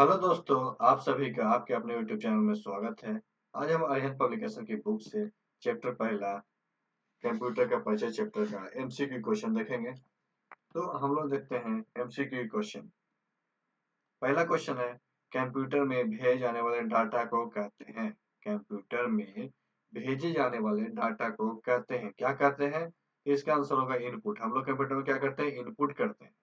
Hello दोस्तों, आप सभी का आपके अपने यूट्यूब चैनल में स्वागत है। आज हम अरिहंत पब्लिकेशन की बुक से चैप्टर पहला कंप्यूटर का परिचय चैप्टर का एमसीक्यू क्वेश्चन देखेंगे। तो हम लोग देखते हैं एमसीक्यू क्वेश्चन। पहला क्वेश्चन है, कंप्यूटर में भेजे जाने वाले डाटा को कहते हैं। कंप्यूटर में भेजे जाने वाले डाटा को कहते हैं, क्या कहते हैं? इसका आंसर होगा इनपुट। हम लोग कंप्यूटर में क्या करते हैं? इनपुट करते हैं।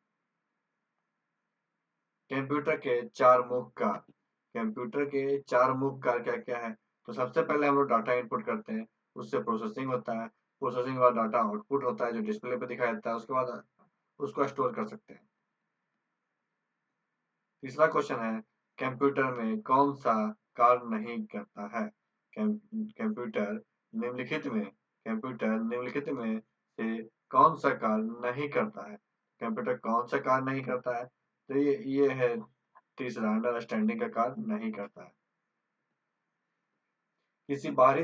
कंप्यूटर के चार मुख्य कार्य। कंप्यूटर के चार मुख्य कार्य क्या क्या है? तो सबसे पहले हम लोग डाटा इनपुट करते हैं, उससे प्रोसेसिंग होता है। प्रोसेसिंग के बाद डाटा आउटपुट होता है जो डिस्प्ले पे दिखाई देता है। उसके बाद उसको स्टोर कर सकते हैं। तीसरा क्वेश्चन है, कंप्यूटर में कौन सा कार्य नहीं करता है? कंप्यूटर निम्नलिखित में से कौन सा कार्य नहीं करता है? कंप्यूटर कौन सा कार्य नहीं करता है? तो ये है तीसरा, अंडरस्टैंडिंग का कार्य नहीं करता है। किसी बाहरी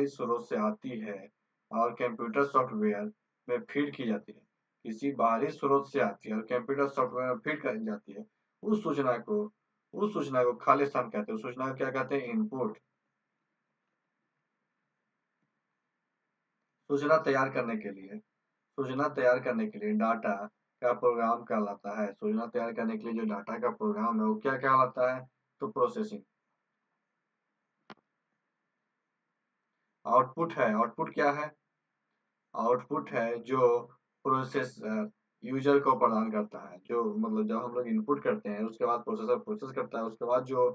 स्रोत से आती है और कंप्यूटर सॉफ्टवेयर में फीड की जाती है। किसी बाहरी स्रोत से आती है और कंप्यूटर सॉफ्टवेयर में फीड कर जाती है। उस सूचना को खाली स्थान कहते हैं। उस सूचना को क्या कहते हैं? इनपुट। सूचना तैयार करने के लिए सूचना तैयार करने के लिए डाटा का प्रोग्राम कहलाता है। सूचना तैयार करने के लिए जो डाटा का प्रोग्राम है वो क्या कहलाता है? तो प्रोसेसिंग। आउटपुट क्या है? आउटपुट है जो प्रोसेसर यूजर को प्रदान करता है। जो मतलब जब हम लोग इनपुट करते हैं उसके बाद प्रोसेसर प्रोसेस करता है, उसके बाद जो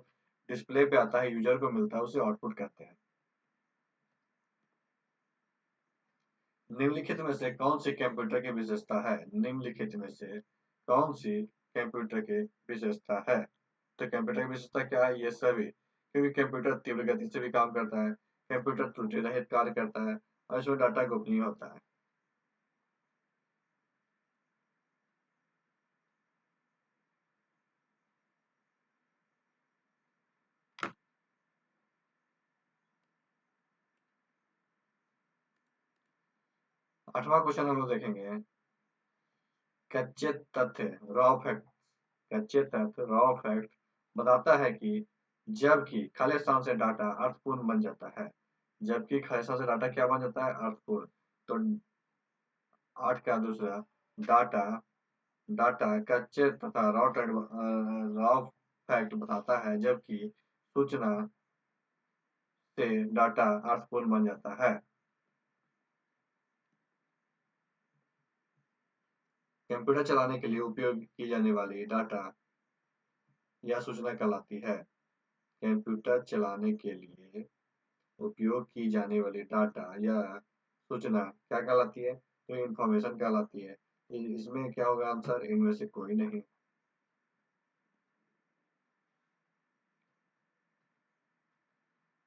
डिस्प्ले पे आता है यूजर को मिलता है उसे आउटपुट कहते हैं। निम्नलिखित में से कौन सी कंप्यूटर की विशेषता है? निम्नलिखित में से कौन सी कंप्यूटर की विशेषता है? तो कंप्यूटर की विशेषता क्या है? ये सभी, क्योंकि कंप्यूटर तीव्र गति से भी काम करता है, कंप्यूटर त्रुटि रहित कार्य करता है और इसमें डाटा गोपनीय होता है। 8वां क्वेश्चन हम लोग देखेंगे, कच्चे तथ्य रॉ फैक्ट। कच्चे तथ्य रॉ फैक्ट बताता है कि जबकि खाली स्थान से डाटा अर्थपूर्ण बन जाता है। जबकि खाली स्थान से डाटा क्या बन जाता है? अर्थपूर्ण। तो 8 का दूसरा, डाटा डाटा कच्चे तथा रॉ फैक्ट बताता है जबकि सूचना से डाटा अर्थपूर्ण बन जाता है। कंप्यूटर चलाने के लिए उपयोग की जाने वाली डाटा या सूचना कहलाती है। कंप्यूटर चलाने के लिए उपयोग की जाने वाली डाटा या सूचना क्या कहलाती है? तो इंफॉर्मेशन कहलाती है। इसमें क्या होगा आंसर? इनमें से कोई नहीं।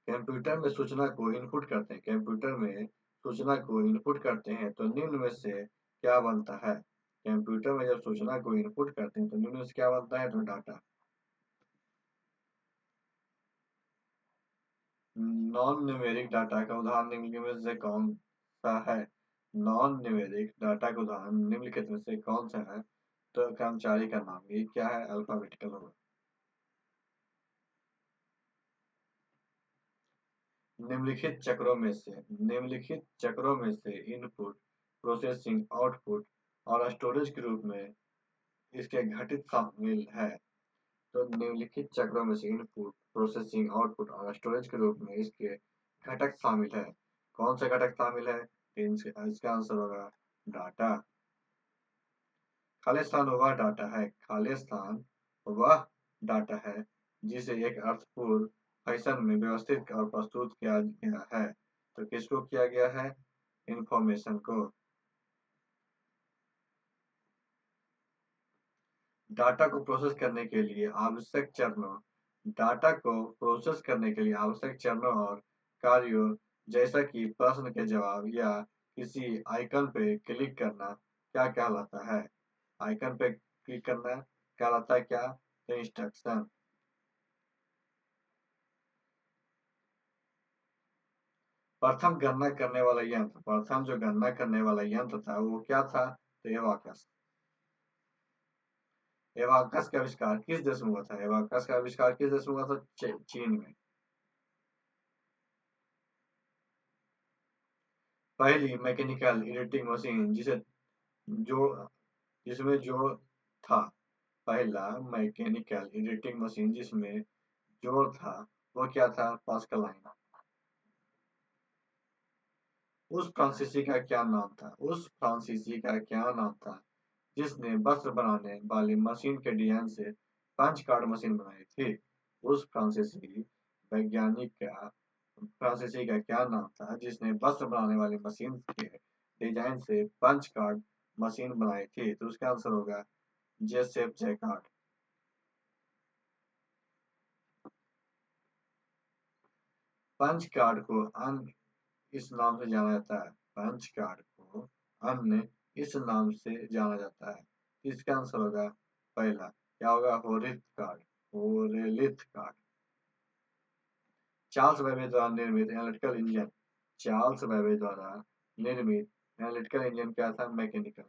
कंप्यूटर में सूचना को इनपुट करते हैं। कंप्यूटर में सूचना को इनपुट करते हैं तो निम्न में से क्या बनता है? कंप्यूटर में जब सूचना को इनपुट करते हैं तो निम्न में से क्या बनता है? तो डाटा। नॉन न्यूमेरिक डाटा का उदाहरण निम्नलिखित में से कौन सा है? नॉन न्यूमेरिक डाटा का उदाहरण निम्नलिखित में से कौन सा है? तो कर्मचारी का नाम, ये क्या है? अल्फाबेटिकल होगा। निम्नलिखित चक्रों में से इनपुट, प्रोसेसिंग, आउटपुट और स्टोरेज के रूप में इसके घटित शामिल है। तो निम्नलिखित चक्रों में से इनपुट, प्रोसेसिंग, आउटपुट और स्टोरेज के रूप में इसके घटक शामिल है। कौन से घटक शामिल है? इसका आंसर होगा डाटा। खाली स्थान वह डाटा है खाली स्थान वह डाटा है जिसे एक अर्थपूर्ण फैशन में व्यवस्थित और प्रस्तुत किया गया है। तो किसको किया गया है? इंफॉर्मेशन को। डाटा को प्रोसेस करने के लिए आवश्यक चरणों डाटा को प्रोसेस करने के लिए आवश्यक चरणों और कार्यों जैसा कि प्रश्न के जवाब या किसी आइकन पे क्लिक करना क्या कहलाता है? आइकन पे क्लिक करना कहलाता है क्या? तो इंस्ट्रक्शन। प्रथम जो गणना करने वाला यंत्र था वो क्या था? तो एबाकस। एबाकस का आविष्कार किस देश में हुआ था? एबाकस का आविष्कार किस देश में हुआ था? चीन में। पहली मैकेनिकल एडिटिंग मशीन जोड़ जिसमें जोड़ था। पहला मैकेनिकल एडिटिंग मशीन जिसमें जोड़ था वो क्या था? Pascal line. उस फ्रांसीसी का क्या नाम था? उस फ्रांसीसी का क्या नाम था जिसने वस्त्र बनाने वाली मशीन के डिजाइन से पंच कार्ड मशीन बनाई थी? उस फ्रांसीसी का क्या नाम था जिसने वस्त्र बनाने वाली मशीन के डिजाइन से पंच कार्ड मशीन बनाई थी? तो उसका आंसर होगा जेसेफ जैकार्ड। पंच कार्ड को अन्य इस नाम से जाना जाता है। पंच कार्ड को अन्य इस नाम से जाना जाता है। इसका आंसर होगा पहला क्या होगा? होरिथ कार्ड। होरेलिथ कार्ड। चार्ल्स बेबेज द्वारा निर्मित एनालिटिकल इंजन। चार्ल्स बेबेज द्वारा निर्मित एनालिटिकल इंजन क्या था? मैकेनिकल।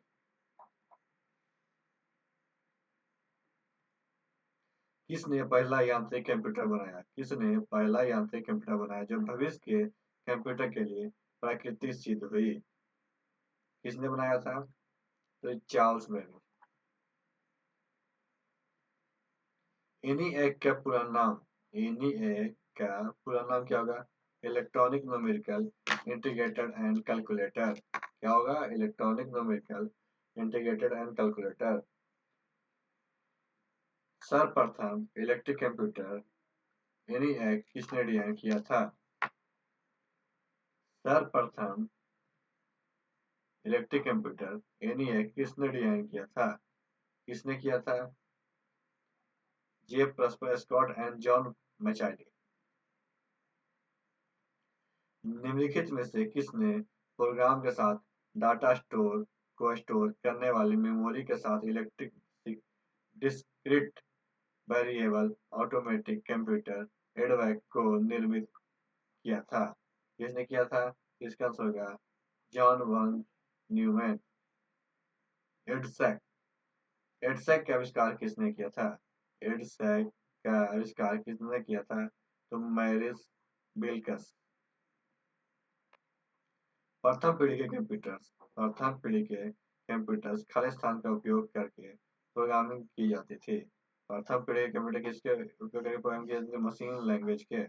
किसने पहला यांत्रिक कंप्यूटर बनाया? किसने पहला यांत्रिक कंप्यूटर बनाया जो भविष्य के कंप्यूटर के लिए प्राकृतिक सिद्ध हुई? किसने बनाया था? तो चार्ल्स बेबेज। ENIAC का पूरा नाम। ENIAC का पूरा नाम क्या होगा? Electronic numerical integrated and calculator. क्या होगा? Electronic numerical integrated and calculator. सर्वप्रथम इलेक्ट्रिक कंप्यूटर ENIAC किसने डिजाइन किया था? सर्वप्रथम इलेक्ट्रिक कंप्यूटर ENIAC किसने डिजाइन किया था? किसने किया था? जे प्रस्पर स्कॉट एंड जॉन मैचार्डी। निम्नलिखित में से किसने प्रोग्राम के साथ डाटा को स्टोर करने वाली मेमोरी के साथ electric discrete variable automatic computer एडवैक को निर्मित किया था? किसने किया था? इसका आंसर होगा John von Neumann. EDSAC. EDSAC का आविष्कार किसने किया था? एडसैक का आविष्कार किसने किया था? तो मैरिस बिल्कस। प्रथम पीढ़ी के कंप्यूटर्स खाली स्थान का उपयोग करके प्रोग्रामिंग की जाती थी। प्रथम पीढ़ी के कंप्यूटर किसके उपयोग करके प्रोग्राम किए जाते थे? मशीन लैंग्वेज के।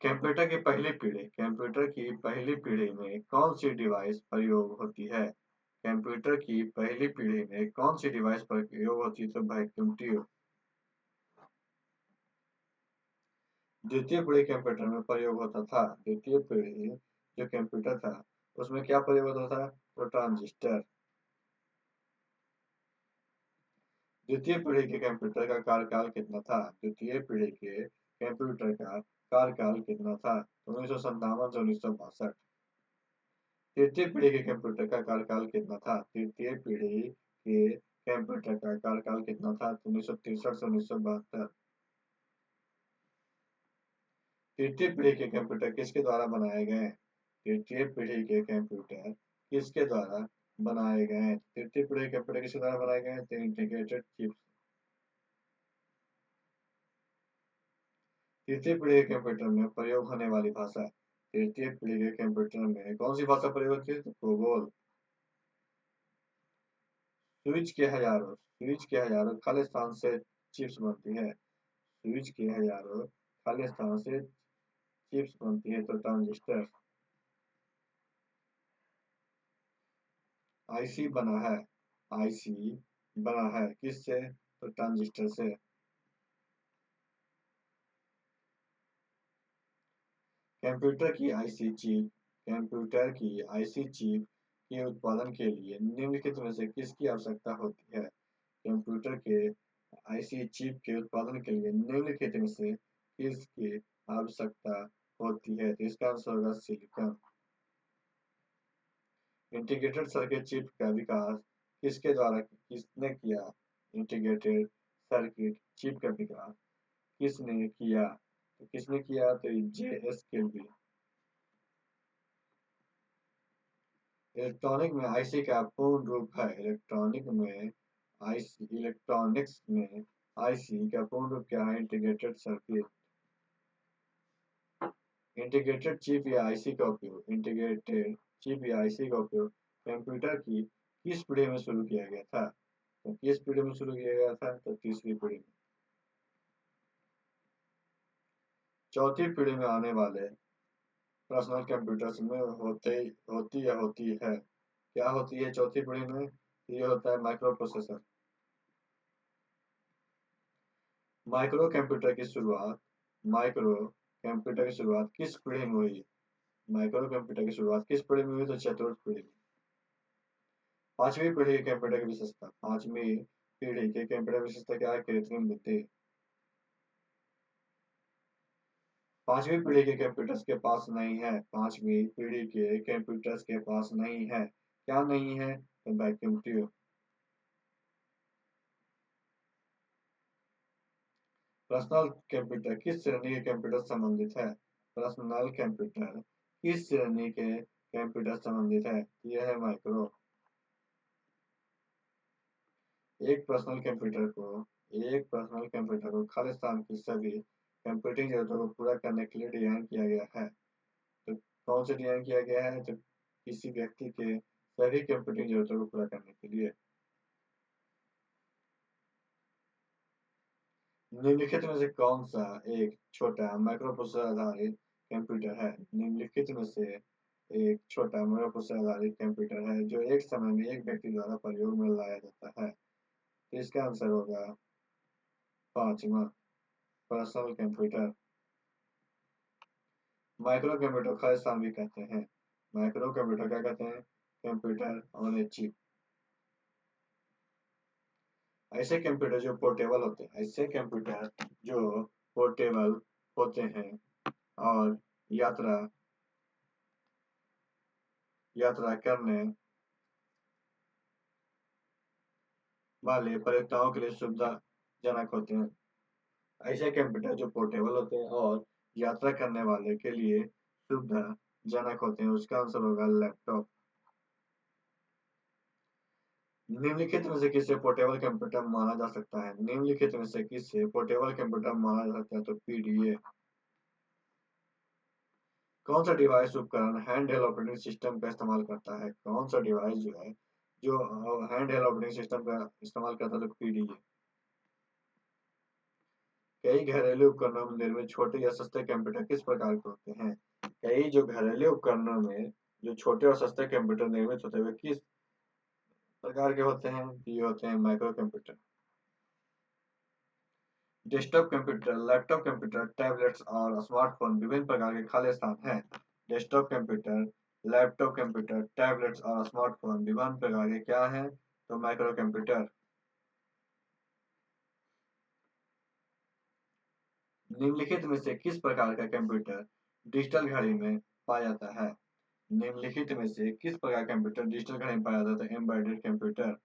कंप्यूटर की पहली पीढ़ी में कौन सी डिवाइस प्रयोग होती है? कंप्यूटर की पहली पीढ़ी में कौन सी डिवाइस प्रयोग होती है? तो वैक्यूम ट्यूब। द्वितीय पीढ़ी कंप्यूटर में प्रयोग होता था। द्वितीय पीढ़ी जो कंप्यूटर था उसमें क्या प्रयोग होता था? तो ट्रांजिस्टर। द्वितीय पीढ़ी के कंप्यूटर का कार्यकाल कितना था? द्वितीय पीढ़ी के कंप्यूटर का कार्यकाल कितना था? 1957 से 1962। तृतीय पीढ़ी के कंप्यूटर का कार्यकाल कितना था? तृतीय पीढ़ी के कंप्यूटर का कार्यकाल कितना था? 1963 से 1972। तृतीय पीढ़ी के कंप्यूटर किसके द्वारा बनाए गए? तृतीय पीढ़ी के कंप्यूटर किसके द्वारा बनाए गए? तृतीय पीढ़ी के कंप्यूटर किसके द्वारा बनाए गए? तो इंटीग्रेटेड चिप्स। तृतीय पीढ़ी के कंप्यूटर में प्रयोग होने वाली भाषा। तृतीय पीढ़ी के कंप्यूटर में कौन सी भाषा प्रयोग होती है? तो कोबोल। स्विच के हजारों खाली स्थान से चिप्स बनती है। स्विच के हजारों खाली स्थान से चिप्स बनती है। तो ट्रांजिस्टर। आईसी बना है। आईसी बना है किससे? तो ट्रांजिस्टर से। कंप्यूटर की आईसी चिप कंप्यूटर की आईसी चिप के उत्पादन के लिए निम्नलिखित में से किसकी आवश्यकता होती है? कंप्यूटर के आईसी चिप के उत्पादन के लिए निम्नलिखित में से किसकी आवश्यकता होती है? तो इसका आंसर होगा सिलिकॉन। इंटीग्रेटेड सर्किट चिप का विकास किसने किया? इंटीग्रेटेड सर्किट चिप का विकास किसने किया? तो किसने किया? तो JS किल्बी। इलेक्ट्रॉनिक में आईसी का पूर्ण रूप है इलेक्ट्रॉनिक्स में आईसी का पूर्ण रूप क्या है? इंटीग्रेटेड चिप या आईसी का उपयोग कंप्यूटर की किस पीढ़ी में शुरू किया गया था? तो किस पीढ़ी में शुरू किया गया था? तो तीसरी पीढ़ी में। चौथी पीढ़ी में आने वाले पर्सनल कंप्यूटर्स में होती है, क्या होती है चौथी पीढ़ी में? ये होता है माइक्रो प्रोसेसर। माइक्रो कंप्यूटर की शुरुआत माइक्रो कंप्यूटर की शुरुआत किस पीढ़ी में हुई? माइक्रो कंप्यूटर की शुरुआत किस पीढ़ी में हुई? तो चतुर्थ पीढ़ी में। पांचवी पीढ़ी के कंप्यूटर की विशेषता पांचवी पीढ़ी के कंप्यूटर की विशेषता क्या है? कृत्रिम बुद्धि। पांचवी पीढ़ी के कंप्यूटर्स के पास नहीं है पांचवी पीढ़ी के कंप्यूटर्स के पास नहीं है, क्या नहीं है? तो वैक्यूम ट्यूब। पर्सनल कंप्यूटर किस श्रेणी के कंप्यूटर संबंधित है? पर्सनल कंप्यूटर किस श्रेणी के कंप्यूटर संबंधित है? यह है माइक्रो। एक पर्सनल कंप्यूटर को खालिस्तान की सभी कंप्यूटिंग जरूरतों को पूरा करने के लिए डिजाइन किया गया है। तो कौन से डिजाइन किया गया है? तो किसी व्यक्ति के सभी कंप्यूटिंग जरूरतों को पूरा करने के लिए। निम्नलिखित में से कौन सा एक छोटा माइक्रो प्रोसेसर आधारित कंप्यूटर है? निम्नलिखित में से एक छोटा माइक्रो प्रोसेसर आधारित कंप्यूटर है जो एक समय में एक व्यक्ति द्वारा प्रयोग में लाया जाता है। तो इसका आंसर होगा पांचवा, personal computer. Micro computer Khalistan भी कहते हैं। माइक्रो कंप्यूटर क्या कहते हैं? Computer on a chip. ऐसे कंप्यूटर जो पोर्टेबल होते हैं और यात्रा यात्रा करने वाले प्रयोक्ताओं के लिए सुविधाजनक होते हैं। ऐसे कंप्यूटर जो पोर्टेबल होते हैं और यात्रा करने वाले के लिए सुविधाजनक होते हैं, उसका आंसर होगा लैपटॉप। निम्नलिखित में से किसे पोर्टेबल कंप्यूटर माना जा सकता है? निम्नलिखित में से किसे पोर्टेबल कंप्यूटर माना जा सकता है? तो पीडीए। कौन सा डिवाइस उपकरण हैंड हेल्ड ऑपरेटिंग सिस्टम का इस्तेमाल करता है? कौन सा डिवाइस जो है जो हैंड हेल्ड ऑपरेटिंग सिस्टम का इस्तेमाल करता है? तो पीडीए। कई घरेलू उपकरणों में निर्मित छोटे या सस्ते कंप्यूटर किस प्रकार के होते हैं? कई जो घरेलू उपकरणों में जो छोटे और सस्ते कंप्यूटर निर्मित होते हैं वे किस प्रकार के होते हैं? ये होते हैं micro computer. Desktop computer, laptop computer, tablets और स्मार्टफोन विभिन्न प्रकार के खाली स्थान हैं। Desktop computer, laptop computer, tablets और स्मार्टफोन विभिन्न प्रकार के क्या हैं? तो माइक्रो कंप्यूटर। निम्नलिखित में से किस प्रकार का कंप्यूटर डिजिटल घड़ी में पाया जाता है? निम्नलिखित में से किस प्रकार का कंप्यूटर डिजिटल घड़ी में पाया जाता है? Embedded computer.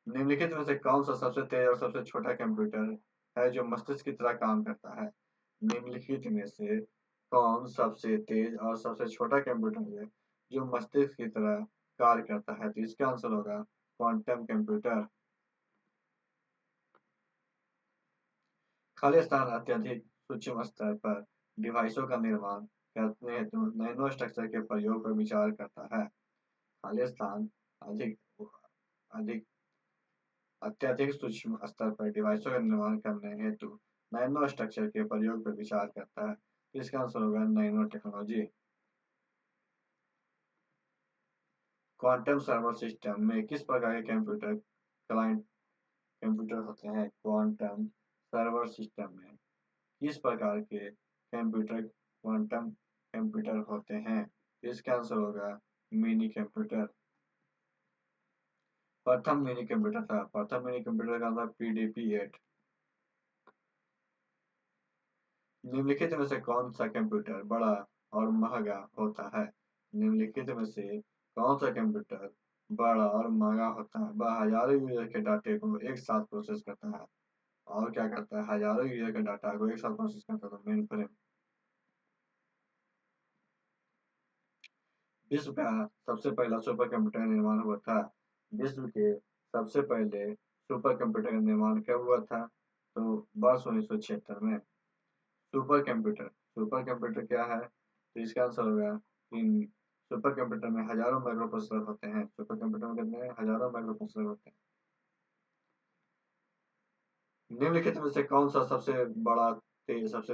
निम्नलिखित में से कौन सा सबसे तेज और सबसे छोटा कंप्यूटर है जो मस्तिष्क की तरह काम करता है? निम्नलिखित में से कौन सबसे तेज और सबसे छोटा कंप्यूटर है जो मस्तिष्क की तरह कार्य करता है? तो इसका आंसर होगा क्वांटम कंप्यूटर। खाली स्थान अत्यधिक सूक्ष्म स्तर पर डिवाइसों का निर्माण करने हेतु नैनो स्ट्रक्चर के प्रयोग पर विचार करता है। खाली स्थान अधिक अधिक अत्यधिक सूक्ष्म स्तर पर डिवाइसों का निर्माण करने हेतु नैनो स्ट्रक्चर के प्रयोग पर विचार करता है। इसका आंसर होगा nano technology. Quantum server system में किस प्रकार के कंप्यूटर क्लाइंट कंप्यूटर होते हैं? क्वांटम सर्वर सिस्टम में किस प्रकार के कंप्यूटर क्वांटम कंप्यूटर होते हैं? इसका आंसर होगा मिनी कंप्यूटर। प्रथम मिनी कंप्यूटर का था PDP-8। निम्नलिखित में से कौन सा कंप्यूटर बड़ा और महंगा होता है? निम्नलिखित में से कौन सा कंप्यूटर बड़ा और महंगा होता है? वह हजारों यूजर के डाटे को एक साथ प्रोसेस करता है। और क्या करता है? हजारों यूजर के डाटा को एक साथ प्रोसेस करता है। तो मेन फ्रेम। विश्व का सबसे पहला सुपर कंप्यूटर निर्माण हुआ था। विश्व के सबसे पहले सुपर कंप्यूटर का निर्माण कब हुआ था? तो वर्ष 1976 में। सुपर कंप्यूटर क्या है? तो इसका आंसर होगा कि सुपर कंप्यूटर में हजारों माइक्रो प्रोसेसर होते हैं। सुपर कंप्यूटर में कितने हजारों माइक्रो प्रोसेसर होते हैं। निम्नलिखित में से कौन सा सबसे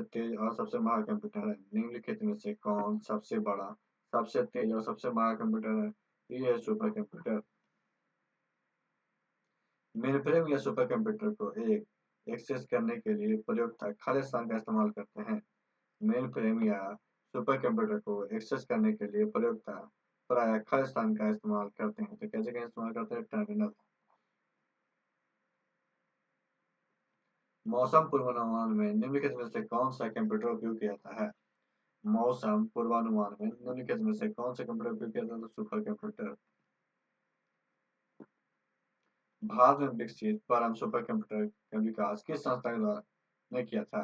तेज और सबसे महान कंप्यूटर है? निम्नलिखित में से कौन सबसे बड़ा, सबसे तेज और सबसे महान कंप्यूटर है? ये है सुपर कंप्यूटर। मेनफ्रेम या सुपर कंप्यूटर को एक एक्सेस करने के लिए प्रयोक्ता खाली स्थान का इस्तेमाल करते हैं। मेनफ्रेम या सुपर कंप्यूटर को एक्सेस करने के लिए प्रयोक्ता प्रायः खाली स्थान का इस्तेमाल करते हैं। तो कैसे का इस्तेमाल करते हैं? टर्मिनल। मौसम पूर्वानुमान में निम्नलिखित में से कौन सा कंप्यूटर उपयोग किया जाता है? मौसम पूर्वानुमान में निम्नलिखित में से कौन सा कंप्यूटर उपयोग किया जाता है? तो सुपर कंप्यूटर। भारत में विकसित परम सुपर कंप्यूटर का विकास किस संस्था के द्वारा ने किया था?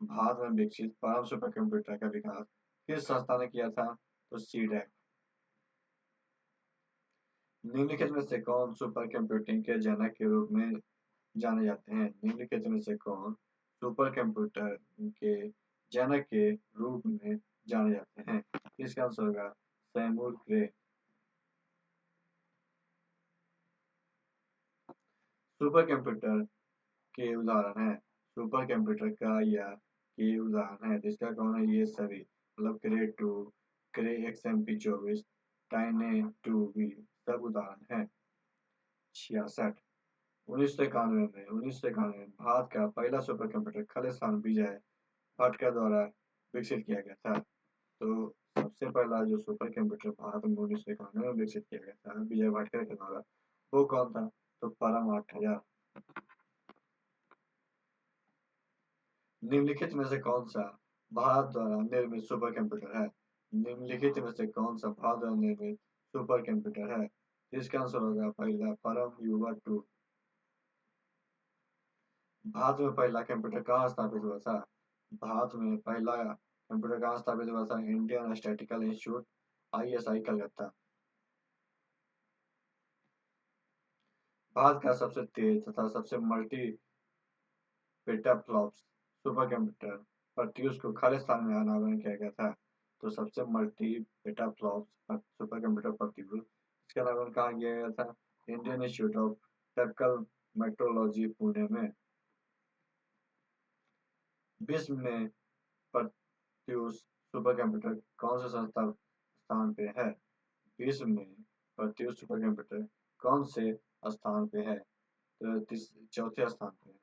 भारत में विकसित परम सुपर कंप्यूटर का विकास किस संस्था ने किया था? तो सीडैक। निम्नलिखित में से कौन सुपर कंप्यूटिंग के जनक के रूप में जाने जाते हैं? निम्नलिखित में से कौन सुपर कंप्यूटर के जनक के रूप में जाने जाते हैं? इसका आंसर होगा सैमुअल क्रे। सुपर कंप्यूटर के उदाहरण है। सुपर कंप्यूटर का या के उदाहरण है जिसका कौन है? ये सभी मतलब क्रे 2, क्रे XMP 24, टाइने 2V सब उदाहरण है। 66। 1991 में भारत का पहला सुपर कंप्यूटर खालिस्तान विजय भटकर द्वारा विकसित किया गया था। तो सबसे पहला जो सुपर कंप्यूटर भारत में 1991 में विकसित किया गया था विजय भटकर के द्वारा, वो कौन था? तो परम 8000। निम्नलिखित में से कौन सा भारत द्वारा निर्मित सुपर कंप्यूटर है? निम्नलिखित में से कौन सा भारत द्वारा निर्मित सुपर कंप्यूटर है? इसका आंसर होगा पहला परम युवा 2। भारत में पहला कंप्यूटर कहाँ स्थापित हुआ था? भारत में पहला कंप्यूटर कहाँ स्थापित हुआ था? Indian statistical institute ISI Calcutta. Bharat का सबसे तेज तथा सबसे multi petaflops super computer Pratyush को खालिस्तान में अनावरण किया गया था। तो सबसे multi petaflops super computer Pratyush इसका अनावरण कहाँ किया गया था? Indian institute of technical metrology Pune में। विश्व में प्रत्यूष सुपर कंप्यूटर कौन से संस्था स्थान पे है? विश्व में प्रत्यूष सुपर कंप्यूटर कौन से स्थान पे है? तो चौथे स्थान पे है।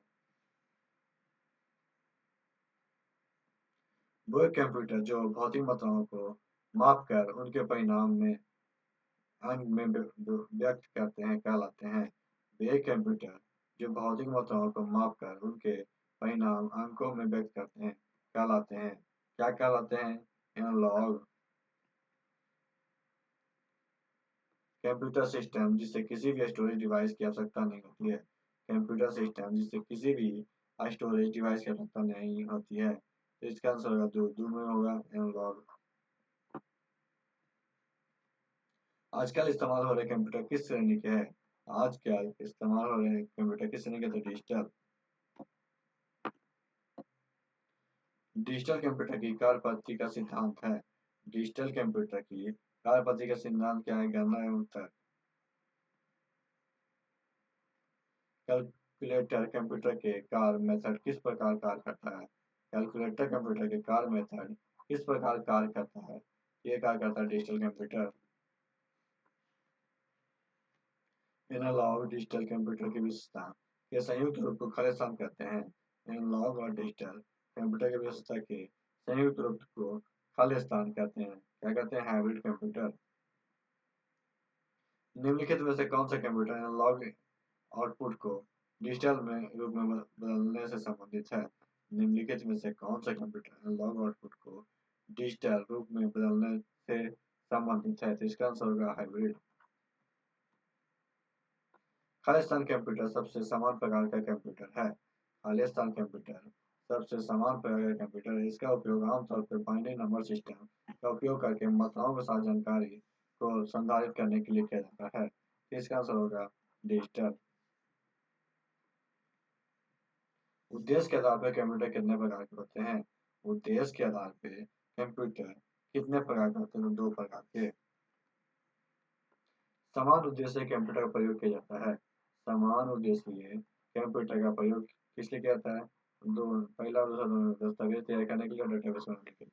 वो कंप्यूटर जो भौतिक मात्राओं को मापकर उनके परिणाम में अंक में व्यक्त करते हैं कहलाते हैं। वे कंप्यूटर जो भौतिक मात्राओं को मापकर उनके परिणाम अंकों में व्यक्त करते हैं कहलाते हैं। क्या कहलाते हैं? एनालॉग। कंप्यूटर सिस्टम जिससे किसी भी स्टोरेज डिवाइस की आवश्यकता नहीं होती है। कंप्यूटर सिस्टम जिससे किसी भी स्टोरेज डिवाइस की आवश्यकता नहीं होती है। तो इसका आंसर होगा दो में होगा एनालॉग। आजकल इस्तेमाल हो रहे कंप्यूटर किस श्रेणी के हैं? आजकल इस्तेमाल हो रहे कंप्यूटर किस श्रेणी के? तो डिजिटल। डिजिटल कंप्यूटर की कार्यपद्धति का सिद्धांत है। डिजिटल कंप्यूटर की कार्यपद्धति का सिद्धांत क्या है? गणना एवं तर्क। कैलकुलेटर कंप्यूटर के कार्य मेथड किस प्रकार कार्य करता है? कैलकुलेटर कंप्यूटर के कार्य मेथड किस प्रकार कार्य करता है? ये कार्य करता है digital computer. Analog digital computer की विशेषता के संयुक्त रूप को खालिस्तान कहते हैं। एनालॉग और डिजिटल कंप्यूटर की विशेषता के संयुक्त रूप को खालिस्तान कहते हैं। क्या कहते हैं? Hybrid computer. निम्नलिखित में से कौन सा कंप्यूटर एनालॉग आउटपुट को डिजिटल में रूप में बदलने से संबंधित है? निम्नलिखित में से कौन सा कंप्यूटर एनालॉग आउटपुट को डिजिटल रूप में बदलने से संबंधित है? तो इसका आंसर होगा हाइब्रिड। खालिस्तान कंप्यूटर सबसे समान प्रकार का कंप्यूटर है। खालिस्तान कंप्यूटर सबसे समान प्रकार का कंप्यूटर है। इसका उपयोग आमतौर पर बाइनरी नंबर सिस्टम का उपयोग करके मात्राओं के साथ जानकारी को संधारित करने के लिए किया जाता है। तो इसका आंसर होगा डिजिटल। उद्देश्य के आधार पर कंप्यूटर कितने प्रकार के होते हैं? उद्देश्य के आधार पे कंप्यूटर कितने प्रकार के होते हैं? 2 प्रकार के। समान उद्देश्य कंप्यूटर का प्रयोग किया जाता है। समान उद्देश्य कंप्यूटर का प्रयोग किस लिए किया जाता है? दो, पहला और दूसरा दोनों दस्तावेज तैयार करने के लिए और डेटाबेस बनाने के लिए।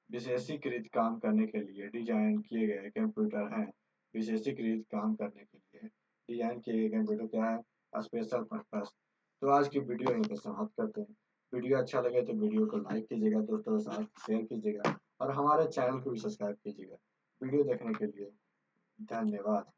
विशेषीकृत काम करने के लिए डिजाइन किए गए कंप्यूटर हैं। विशेषीकृत काम करने के लिए डिजाइन किए गए कंप्यूटर क्या है? Special purpose. तो आज की वीडियो यहीं पर समाप्त करते हैं। वीडियो अच्छा लगे तो वीडियो को लाइक कीजिएगा, दोस्तों के साथ शेयर कीजिएगा और हमारे चैनल को भी सब्सक्राइब कीजिएगा। वीडियो देखने के लिए धन्यवाद।